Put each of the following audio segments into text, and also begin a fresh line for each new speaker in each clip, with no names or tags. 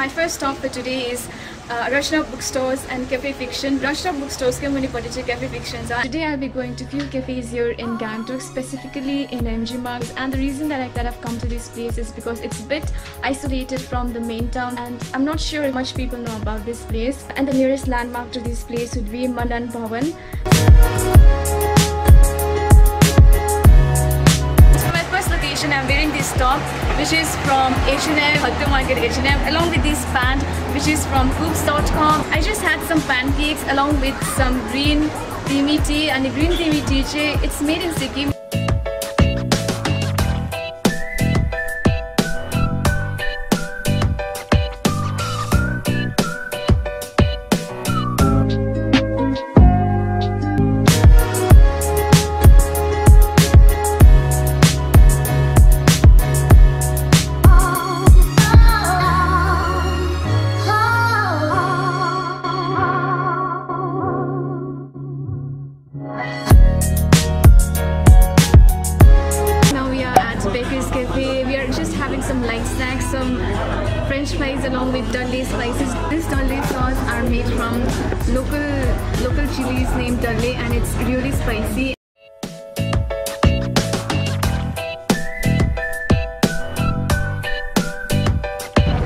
my first stop for today is Rachna Bookstores and Cafe Fiction. Rachna Bookstores ke muni padiche Cafe Fictions. Today I'll be going to few cafes here in Gangtok, specifically in MG Marg. And the reason that I've come to this place is because it's a bit isolated from the main town, and I'm not sure much people know about this place. And the nearest landmark to this place would be Manan Bhavan. I'm wearing this top which is from H&M, Hattu Market H&M, along with this pant which is from Coops.com. I just had some pancakes along with some green creamy tea, and the green creamy tea it's made in Sikkim. Some light snacks, some French fries along with Dudley spices. This Dudley sauce are made from local chilies named Dudley, and it's really spicy.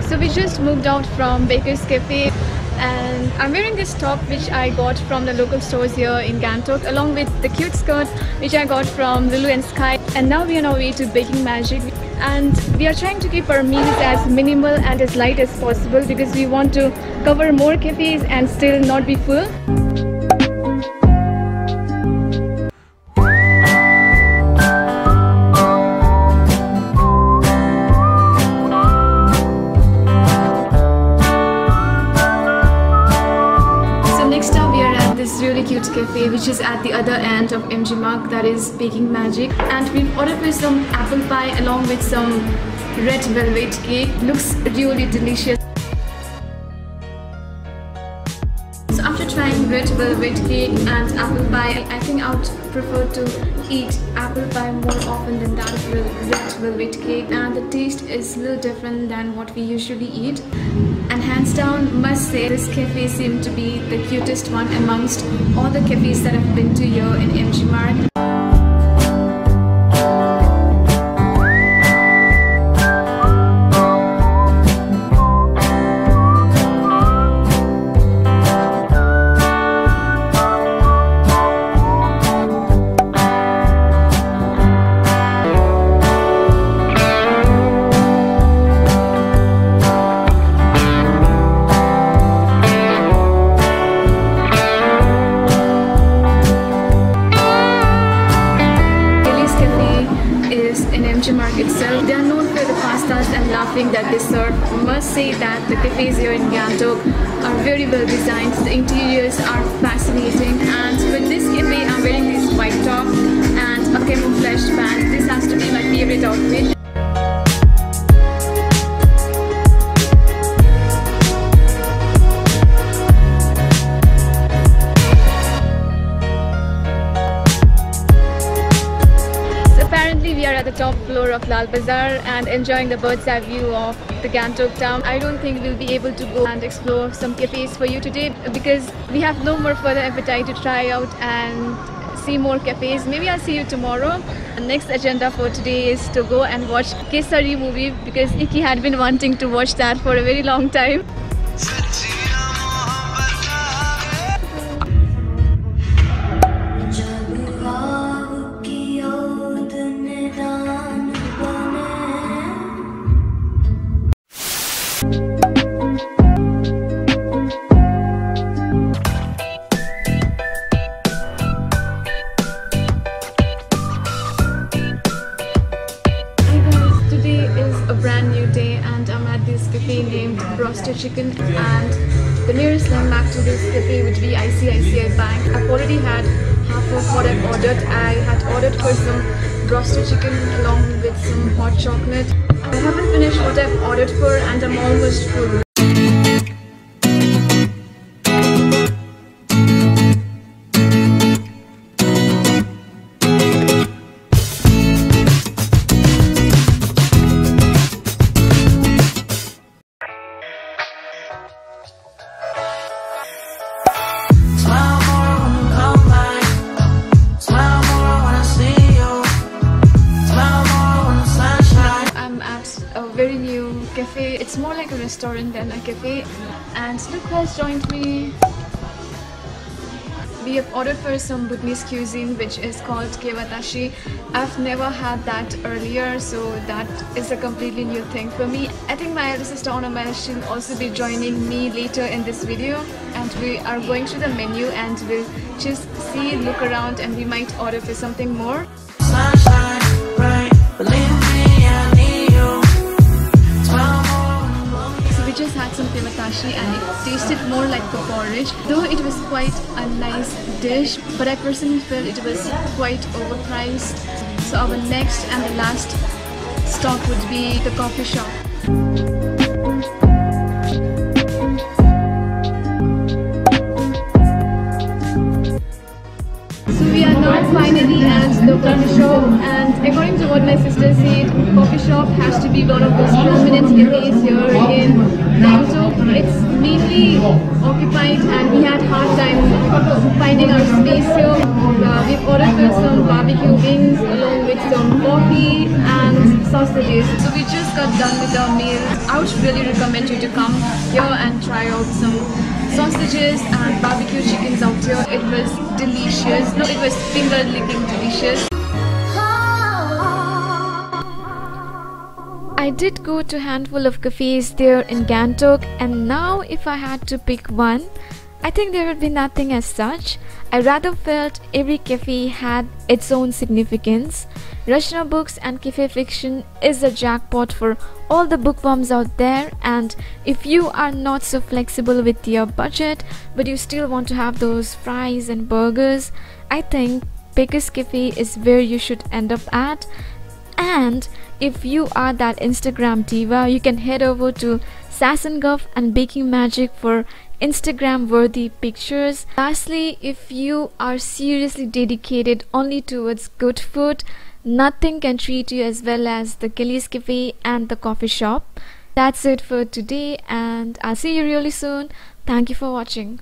So we just moved out from Baker's Cafe, and I'm wearing this top which I got from the local stores here in Gangtok, along with the cute skirt which I got from Lulu and Sky. And now we are on our way to Baking Magic, and we are trying to keep our meals as minimal and as light as possible because we want to cover more cafes and still not be full. Really cute cafe which is at the other end of MG Marg, that is Baking Magic, and we've ordered for some apple pie along with some red velvet cake. Looks really delicious. So after trying red velvet cake and apple pie, I think I would prefer to eat apple pie more often than that of red velvet cake, and the taste is a little different than what we usually eat. And hands down, must say this cafe seemed to be the cutest one amongst all the cafes that I've been to here in MG Marg. Itself. They are known for the pastas and laughing that they serve. I must say that the cafes here in Gangtok are very well designed. The interiors are fascinating, and with this cafe I'm wearing this white top and a camouflage pant. This has to be my favorite outfit. We are at the top floor of Lal Bazaar and enjoying the bird's eye view of the Gangtok town. I don't think we'll be able to go and explore some cafes for you today because we have no more further appetite to try out and see more cafes. Maybe I'll see you tomorrow. The next agenda for today is to go and watch Kesari movie because Iki had been wanting to watch that for a very long time. Cafe named Roasted Chicken, and the nearest landmark to this cafe would be ICICI Bank. I've already had half of what I've ordered. I had ordered for some roasted chicken along with some hot chocolate. I haven't finished what I've ordered for and I'm almost full. restaurant and a cafe. And look who has joined me. We have ordered for some Bhutanese cuisine which is called kewatashi. I've never had that earlier, so that is a completely new thing for me. I think my elder sister Onama, she'll also be joining me later in this video, and we are going through the menu and we'll just see, look around, and we might order for something more.
Sunshine, right, believe me, I need you.
So we just had some kewatashi and it tasted more like a porridge. Though it was quite a nice dish, but I personally felt it was quite overpriced. So our next and the last stop would be the coffee shop. So we are now finally at the coffee shop, and according to what my sister said, coffee shop has to be one of those prominent cafes here in Gangtok. It's mainly occupied and we had hard time finding our space here. We've ordered for some barbecue wings along with some coffee and sausages. So we just got done with our meal. I would really recommend you to come here and try out some sausages and barbecue chickens out here. It was delicious. No, it was finger licking delicious. I did go to a handful of cafes there in Gangtok, and now if I had to pick one, I think there would be nothing as such. I rather felt every cafe had its own significance. Rachna Books and Cafe Fiction is a jackpot for all the bookworms out there, and if you are not so flexible with your budget but you still want to have those fries and burgers, I think Baker's Cafe is where you should end up at. And if you are that Instagram diva, you can head over to Sassenguff and Baking Magic for Instagram worthy pictures. Lastly, if you are seriously dedicated only towards good food, nothing can treat you as well as the Kelly's Cafe and the coffee shop. That's it for today, and I'll see you really soon. Thank you for watching.